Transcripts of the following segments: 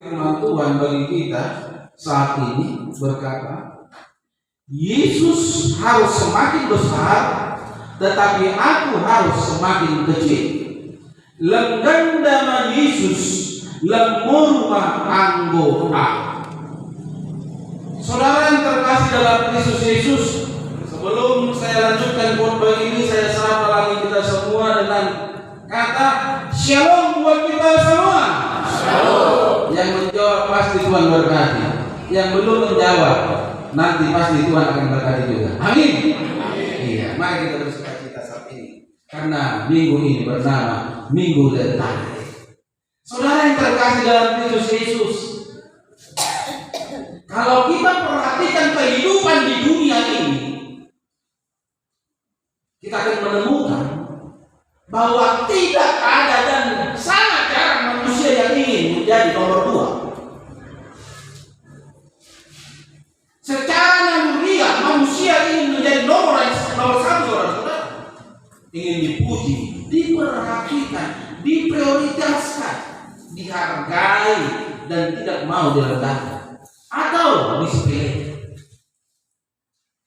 Firman Tuhan bagi kita saat ini berkata, Yesus harus semakin besar, tetapi aku harus semakin kecil. Lenggandama Yesus lemurma anggota. Saudara yang terkasih dalam Kristus Yesus, sebelum saya lanjutkan khotbah ini, saya sapa lagi kita semua dengan kata Shalom buat kita semua. Shalom. Yang menjawab pasti Tuhan berkati. Yang belum menjawab nanti pasti Tuhan akan berkati juga. Amin. Iya, mari kita bersukacita saat ini karena minggu ini bernama Minggu Letakare. Saudara yang terkasih dalam Kristus Yesus, kalau kita perhatikan kehidupan di dunia ini, kita akan menemukan bahwa tidak ada dan sangat jarang manusia yang ingin menjadi nomor 2. Secara naluriah manusia ingin menjadi nomor 1, saudara-saudara. Ingin dipuji, diperhatikan, diprioritaskan, dihargai, dan tidak mau direndahkan atau disepelekan.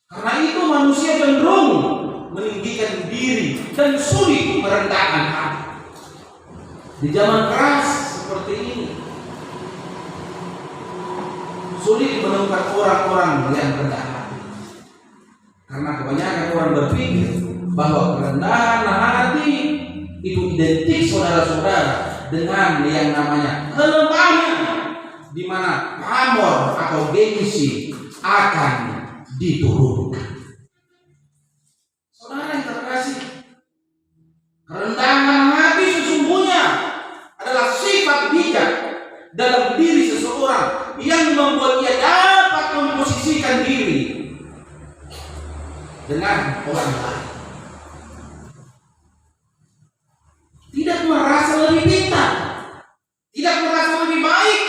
Karena itu manusia cenderung meninggikan diri dan sulit merendahkan hati. Di zaman keras seperti ini, sulit menemukan orang-orang yang rendah hati. Karena kebanyakan orang berpikir bahwa kerendahan hati itu identik saudara-saudara dengan yang namanya kelemahan, di mana pamor atau gengsi akan diturunkan. Saudara yang terkasih, kerendahan hati sesungguhnya adalah sifat bijak dalam diri seseorang yang membuat ia dapat memposisikan diri dengan orang lain. Tidak merasa lebih pintar, tidak merasa lebih baik,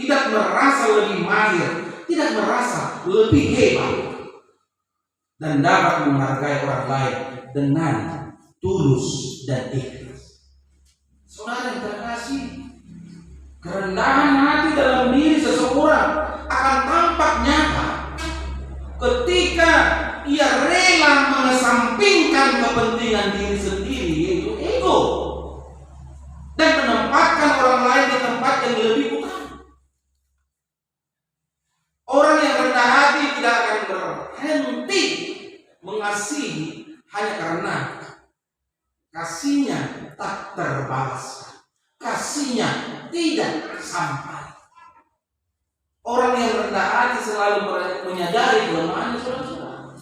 tidak merasa lebih mahir, tidak merasa lebih hebat, dan dapat menghargai orang lain dengan tulus dan ikhlas. Saudara yang terkasih, kerendahan hati dalam diri seseorang akan tampak nyata ketika ia rela mengesampingkan kepentingan diri sendiri, yaitu ego, dan menempatkan orang lain di tempat yang lebih utama. Orang yang rendah hati tidak akan berhenti mengasihi hanya karena kasihnya tak terbalaskan, kasihnya tidak sampai. Orang yang rendah hati selalu menyadari kelemahan saudara-saudara,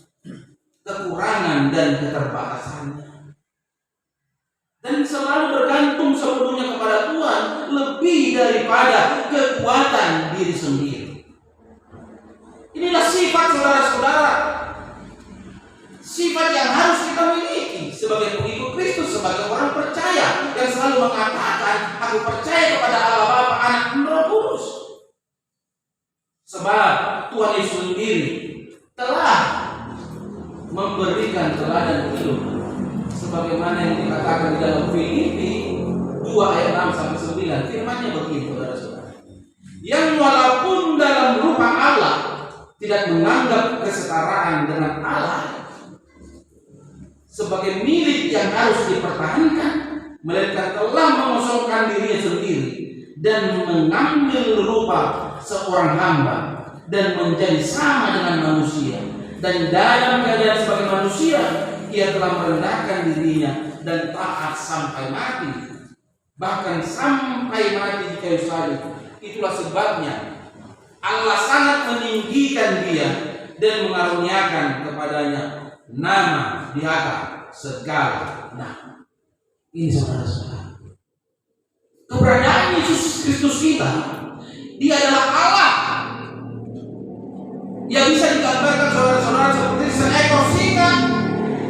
kekurangan dan keterbatasannya, dan selalu bergantung sepenuhnya kepada Tuhan lebih daripada kekuatan diri sendiri. Inilah sifat saudara-saudara, sifat yang harus kita miliki sebagai pengikut Kristus, sebagai orang percaya yang selalu mengatakan, aku percaya kepada Allah Bapa, Anak, dan Roh Kudus. Sebab Tuhan Yesus sendiri telah memberikan teladan hidup, sebagaimana yang dikatakan di dalam Filipi 2 ayat 6-9. Firman-Nya begini, saudara-saudara, yang walaupun dalam rupa Allah tidak menganggap kesetaraan dengan Allah sebagai milik yang harus dipertahankan, melainkan telah mengosongkan dirinya sendiri dan mengambil rupa seorang hamba dan menjadi sama dengan manusia, dan dalam keadaan sebagai manusia ia telah merendahkan dirinya dan taat sampai mati, bahkan sampai mati di kayu salib. Itulah sebabnya Allah sangat meninggikan dia dan mengaruniakan kepadanya nama di atas segala nama. Ini saudara-saudara, keberadaan Yesus Kristus kita, dia adalah Allah yang bisa digambarkan saudara-saudara seperti seekor singa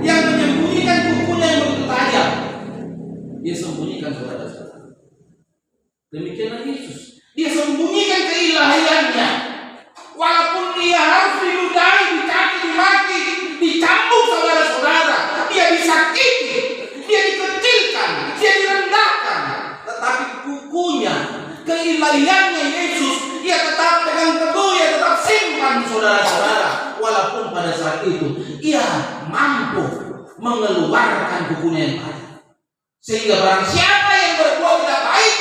yang menyembunyikan kukunya yang begitu tajam. Dia sembunyikan saudara-saudara. Demikianlah Yesus, dia sembunyikan keilahiannya, walaupun dia harus diludahi, dicaci, dimaki, dicambuk saudara-saudara, dia disakiti, dia dikecilkan, dia direndahkan, tetapi kukunya, keilahiannya Yesus saudara-saudara, walaupun pada saat itu ia mampu mengeluarkan bukunya yang tadi. Sehingga barang siapa yang berbuat tidak baik,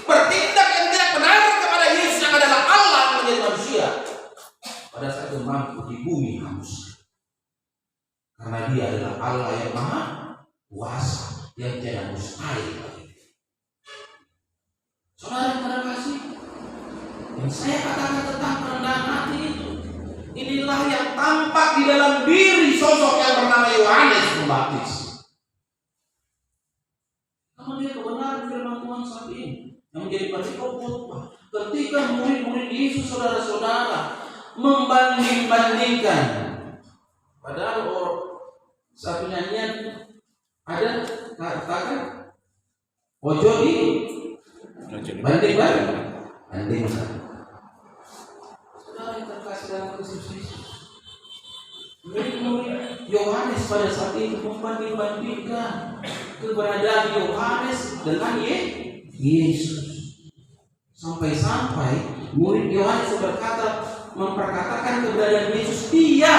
bertindak yang tidak benar kepada Yesus yang adalah Allah yang menjadi manusia, pada saat itu mampu di bumi hangus. Karena dia adalah Allah yang maha kuasa, yang tidak mustahil bagi. Saudara yang kasih, yang saya katakan tentang kerendahan hati itu, inilah yang tampak di dalam diri sosok yang bernama Yohanes Pembaptis. Namun dia kebenaran firman Tuhan saat ini yang menjadi perikop khotbah ketika murid-murid Yesus, saudara-saudara, membanding-bandingkan. Padahal satu nyanyian ada katakan ojo di banding-banding. Saudara yang terkasih dalam Kristus Yesus, murid-murid Yohanes pada saat itu membanding-bandingkan keberadaan Yohanes dengan Yesus. Sampai-sampai murid Yohanes memperkatakan keberadaan Yesus dia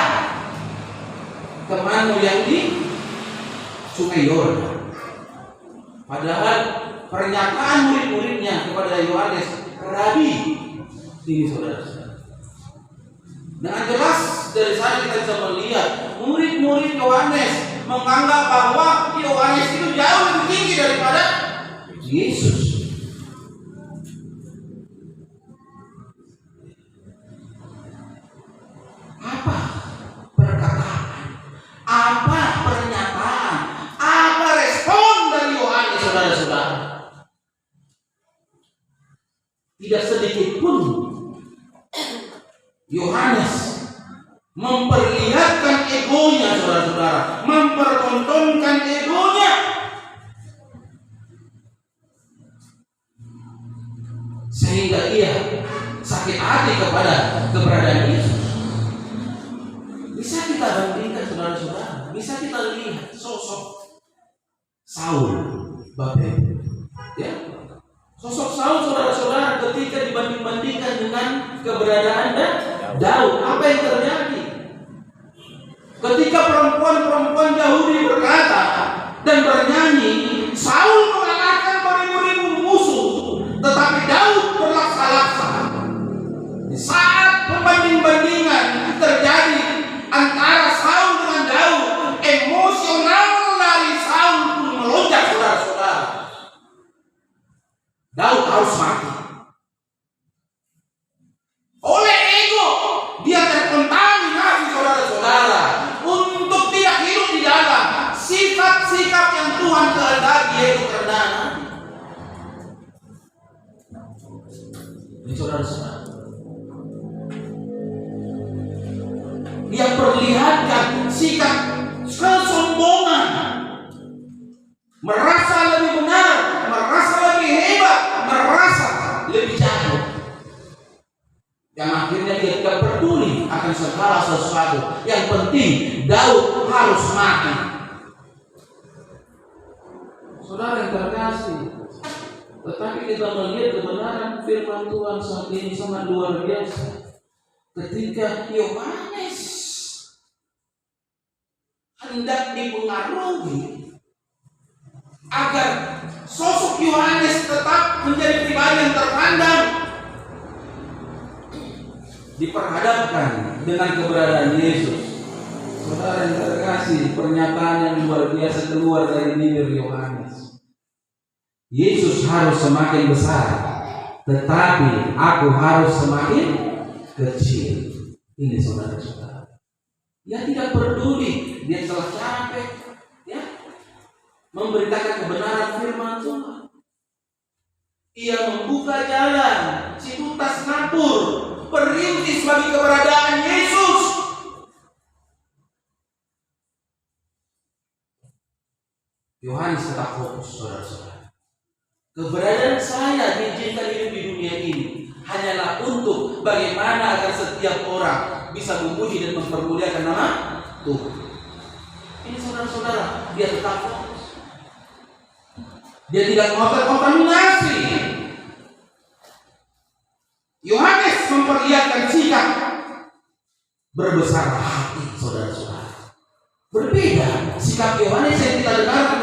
teman yang di Sungai Yordan. Padahal pernyataan murid-muridnya kepada Yohanes, Rabi, ini saudara-saudara. Dengan jelas dari sana kita bisa melihat murid-murid Yohanes menganggap bahwa Yohanes itu jauh lebih tinggi daripada Yesus. Apa perkataan, apa pernyataan, apa respon dari Yohanes, saudara-saudara? Tidak sedikit pun Yohanes memperlihatkan egonya, saudara-saudara, mempertontonkan egonya, sehingga ia sakit hati kepada keberadaan Yesus. Bisa kita bandingkan, saudara-saudara, bisa kita lihat sosok Saul, Bapak, ya, sosok Saul, saudara-saudara, ketika dibanding-bandingkan dengan keberadaan Daud, apa yang terjadi? Ketika perempuan-perempuan Yahudi berkata dan bernyanyi, Saul mengalahkan beribu-ribu musuh, tetapi Daud berlaksa-laksa. Di saat pembanding-bandingan terjadi antara Saul dengan Daud, emosional dari Saul pun melonjak, saudara-saudara. Daud harus mati. Oleh ego, dia terkontaminasi, saudara-saudara, untuk tidak hidup di dalam sifat-sifat yang Tuhan kehendaki, yaitu kerendahan hati. Ini saudara-saudara, dia perlihatkan sikap kesombongan, merasa lebih benar, merasa lebih hebat, merasa lebih jago, yang akhirnya dia tidak peduli akan segala sesuatu. Yang penting Daud harus mati. Saudara yang terkasih, tetapi kita melihat kebenaran firman Tuhan saat ini sangat luar biasa. Ketika Yohanes hendak dipengaruhi agar sosok Yohanes tetap menjadi pribadi yang terpandang, diperhadapkan dengan keberadaan Yesus. Saudara yang terkasih, pernyataan yang luar biasa keluar dari bibir Yohanes. Yesus harus semakin besar, tetapi aku harus semakin kecil. Ini saudara-saudara, dia tidak peduli, dia telah capek, ya, memberitakan kebenaran firman Tuhan. Ia membuka jalan, si buta ngapur, perintis bagi keberadaan Yesus. Yohanes tetap fokus, saudara-saudara. Keberadaan saya diizinkan hidup di dunia ini hanyalah untuk bagaimana agar setiap orang bisa memuji dan mempermuliakan nama Tuhan. Ini saudara-saudara, dia tetap fokus. Dia tidak mau terkontaminasi. Yohanes memperlihatkan sikap berbesar hati, saudara-saudara. Berbeda sikap Yohanes yang kita dengar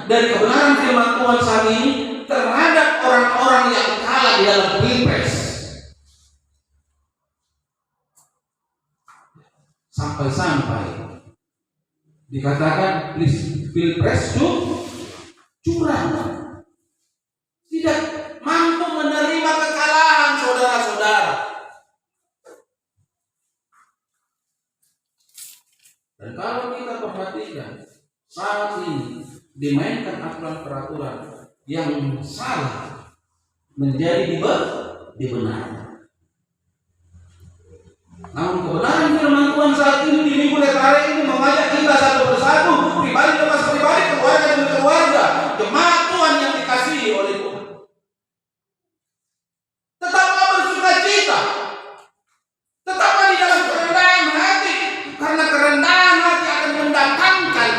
dari kebenaran firman Tuhan saat ini terhadap orang-orang yang kalah di dalam pilpres. Sampai-sampai dikatakan pilpres curang, tidak mampu menerima kekalahan, saudara-saudara. Dan kalau kita perhatikan saat ini dimainkan aturan-peraturan yang salah menjadi dibenarkan. Namun kebenaran firman Tuhan saat ini di minggu Letare ini mengajak kita satu persatu, pribadi lepas pribadi, keluarga demi keluarga, jemaat Tuhan yang dikasihi oleh Tuhan. Tetaplah bersuka cita, tetaplah di dalam kerendahan hati, karena kerendahan hati akan mendatangkan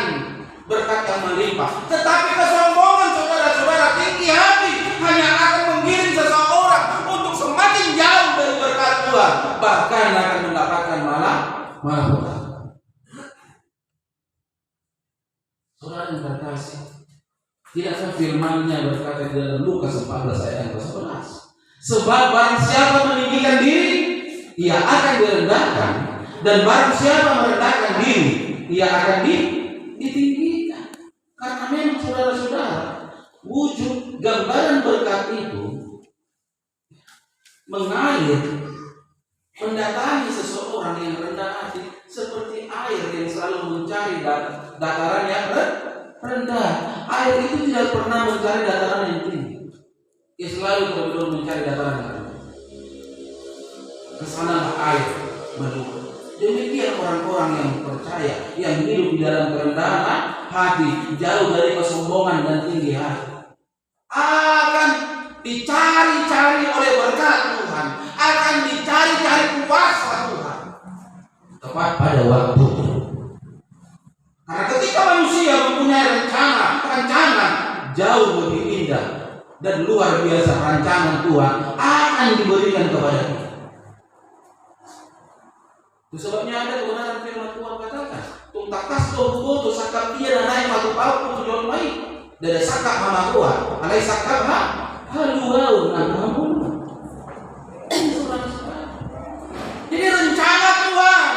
berkat yang melimpah. Tetapi kesombongan, saudara-saudara, tinggi hati hanya akan menggiring seseorang untuk semakin jauh dari berkat Tuhan, bahkan akan mendapatkan malah petaka. Saudara yang terkasih, tidakkah firman-Nya berkata di dalam Lukas 14 ayat 11, sebab barang siapa meninggikan diri, ia akan direndahkan, dan barang siapa merendahkan diri, ia akan ditinggikan. Karena memang saudara-saudara, wujud gambaran berkat itu mengalir, mendatangi seseorang yang rendah hati seperti air yang selalu mencari dataran yang rendah. Air itu tidak pernah mencari dataran yang tinggi, ia selalu berusaha mencari dataran yang rendah. Kesanalah air meluap. Demikian orang-orang yang percaya, yang hidup di dalam kerendahan hati, jauh dari kesombongan dan tinggi hati, akan dicari-cari oleh berkat Tuhan, akan dicari-cari kuasa Tuhan tepat pada waktu. Karena ketika manusia mempunyai rencana jauh lebih indah dan luar biasa, rancangan Tuhan akan diberikan kepada kita. Itu sebabnya ada kebenaran firman Tuhan katakan, "Tungtakas dobugo sakap dia dan naik matu pau tujuan mai dari sakap mama Tuhan, alai sakap haluau namamu." Jadi rencana Tuhan,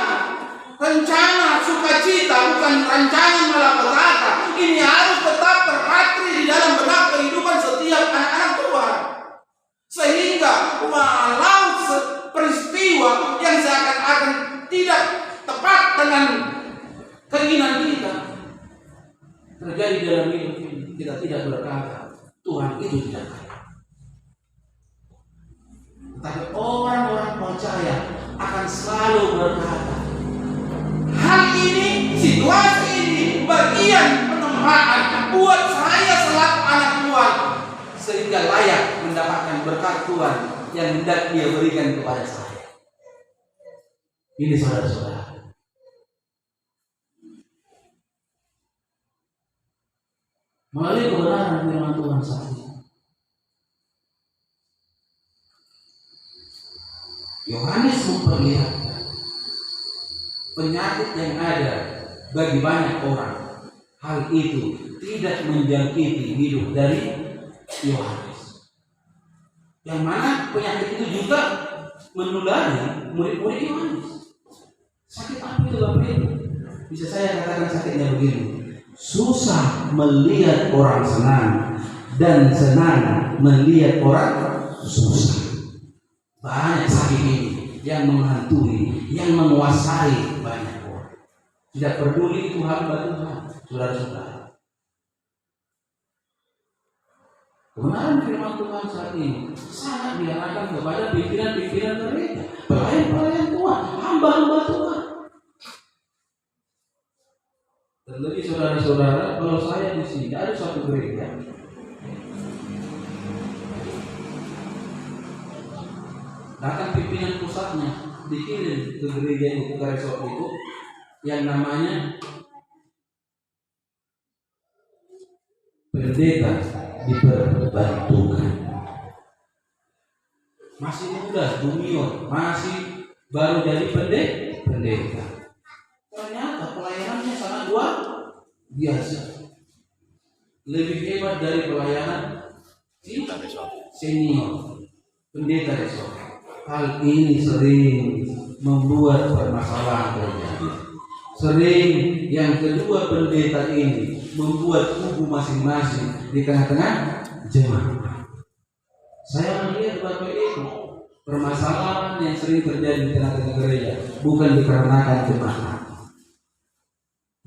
rencana sukacita, bukan rancangan malapetaka. Ini harus tetap terpatri di dalam benak kehidupan setiap anak-anak Tuhan, sehingga walau peristiwa yang seakan-akan tidak tepat dengan keinginan kita terjadi dalam hidup ini, kita tidak berkata Tuhan itu tidak baik. Tetapi orang-orang percaya akan selalu berkata, hal ini, situasi ini, bagian penempaan buat saya selaku anak Tuhan, sehingga layak mendapatkan berkat Tuhan yang hendak Dia berikan kepada saya. Ini saudara-saudara, melalui kebenaran firman Tuhan saat ini, Yohanes memperlihatkan penyakit yang ada bagi banyak orang. Hal itu tidak menjangkiti hidup dari Yohanes, yang mana penyakit itu juga menulari murid-murid Yohanes. Sakit apa itu Bapak Ibu? Bisa saya katakan sakitnya begini: susah melihat orang senang dan senang melihat orang susah. Banyak sakit ini yang menghantui, yang menguasai banyak orang. Tidak peduli itu hamba Tuhan, saudara-saudara. Kebenaran firman Tuhan saat ini sangat diarahkan kepada pikiran-pikiran mereka, pelayan-pelayan Tuhan, hamba-hamba Tuhan. Terlebih saudara-saudara, kalau saya di sini ada suatu gereja, datang pimpinan pusatnya dikirim ke gereja itu, ke resort itu, yang namanya pendeta diperbantukan. Masih muda, junior, masih baru jadi pendeta. pendeta. Ternyata pelayanannya sangat luar biasa. Lebih hebat dari pelayanan senior, pendeta resort. Hal ini sering membuat permasalahan terjadi. Sering yang kedua pendeta ini membuat kubu masing-masing di tengah-tengah jemaat. Saya melihat Bapak Ibu, permasalahan yang sering terjadi di tengah-tengah gereja bukan dikarenakan jemaat,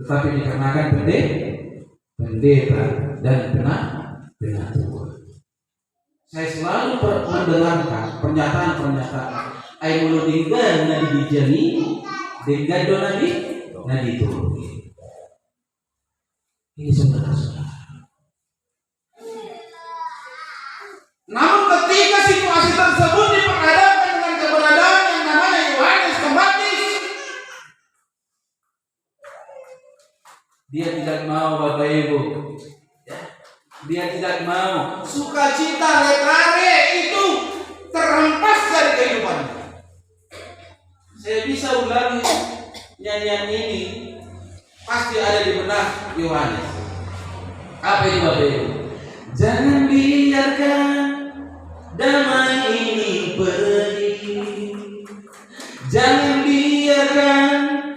tetapi dikarenakan pendeta dan penatua. Saya selalu mendengarkan pernyataan-pernyataan ai mulu dinggan na dibijani dinggan do na diturungi. Ini saudara-saudara. Namun ketika situasi tersebut diperhadapkan dengan keberadaan yang namanya Yohanes Pembaptis, dia tidak mau, Bapak Ibu. Dia tidak mau. Sukacita letare itu terhempas dari kehidupannya. Saya bisa ulangi nyanyian ini, pasti ada di benak Yohanes. Apa itu Bapak Ibu? Jangan biarkan damai ini pergi. Jangan biarkan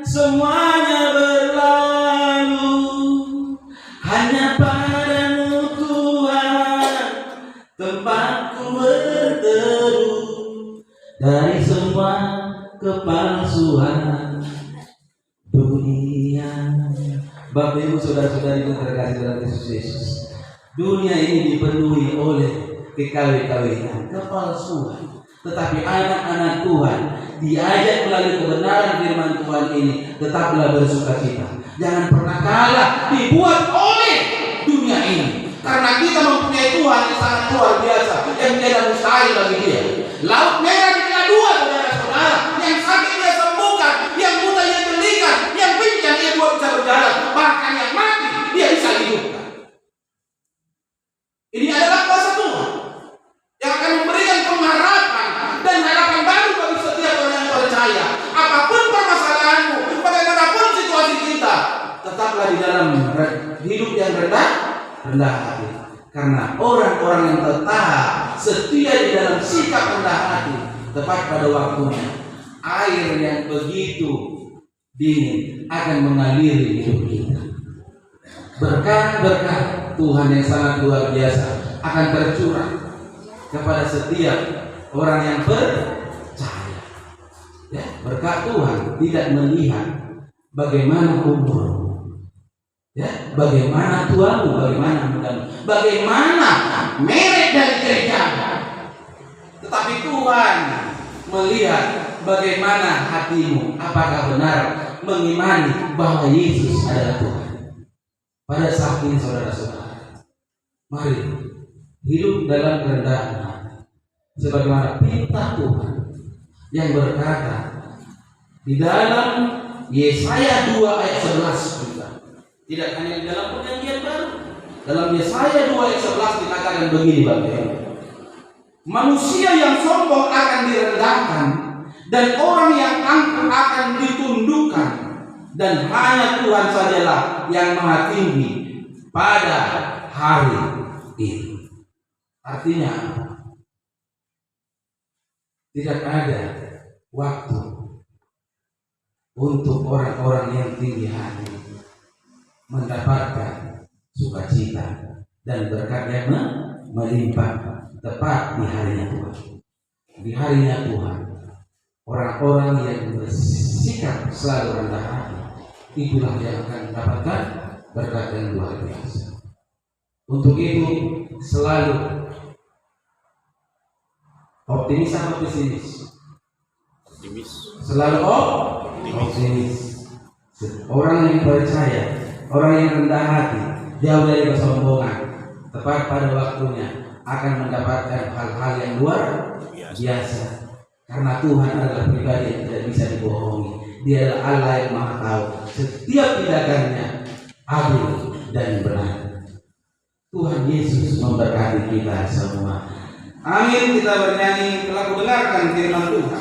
semuanya berlalu. Hanya padamu Tuhan tempatku berteduh dari semua kepalsuan dunia. Bapak Ibu saudara-saudari yang terkasih dalam Kristus Yesus, dunia ini dipenuhi oleh kekawin-kawinan, kepalsuan. Tetapi anak-anak Tuhan diajak melalui kebenaran firman Tuhan ini, tetaplah bersukacita. Jangan pernah kalah dibuat oleh dunia ini. Karena kita mempunyai Tuhan yang sangat luar biasa, yang tidak mustahil bagi dia. Laut merah dibelah dua, saudara-saudara. Yang sakit dia sembuhkan, yang buta dia belikan, yang pincang dia buat bisa berjalan, bahkan yang mati dia bisa hidupkan. Ini adalah kuasa Tuhan yang akan memberikan pengharapan dan harapan baru bagi setiap orang yang percaya. Apapun permasalahanmu, bagaimanapun situasi kita, tetaplah di dalam hidup yang rendah hati. Karena orang-orang yang tetap setia di dalam sikap rendah hati, tepat pada waktunya, air yang begitu dingin akan mengaliri hidup kita. Berkat-berkat Tuhan yang sangat luar biasa akan tercurah kepada setiap orang yang percaya. Ya, berkat Tuhan tidak melihat bagaimana umur, ya, bagaimana tuamu, bagaimana mudamu, bagaimana merek dari gereja, tetapi Tuhan melihat bagaimana hatimu, apakah benar mengimani bahwa Yesus adalah Tuhan. Pada saat ini saudara-saudara, mari hidup dalam kerendahan hati, sebagaimana perintah Tuhan yang berkata di dalam Yesaya 2 ayat 11 juga. Tidak hanya di dalam perjanjian baru, dalam Yesaya 2 ayat 11 dikatakan begini Bapak. Manusia yang sombong akan direndahkan dan orang yang angkuh akan ditundukkan, dan hanya Tuhan sajalah yang maha tinggi pada hari ini. Artinya tidak ada waktu untuk orang-orang yang tinggi hati mendapatkan sukacita dan berkat yang melimpah tepat di harinya Tuhan. Di harinya Tuhan, orang-orang yang bersikap selalu rendah hati, itulah yang akan mendapatkan berkat yang luar biasa. Untuk itu selalu optimis atau pesimis? Optimis. Selalu optimis. Orang yang percaya, orang yang rendah hati, jauh dari kesombongan, tepat pada waktunya akan mendapatkan hal-hal yang luar biasa. Karena Tuhan adalah pribadi yang tidak bisa dibohongi. Dia adalah Allah yang maha tahu. Setiap tindakannya adil dan benar. Tuhan Yesus memberkati kita semua. Amin. Kita bernyanyi, telah kudengarkan firman Tuhan.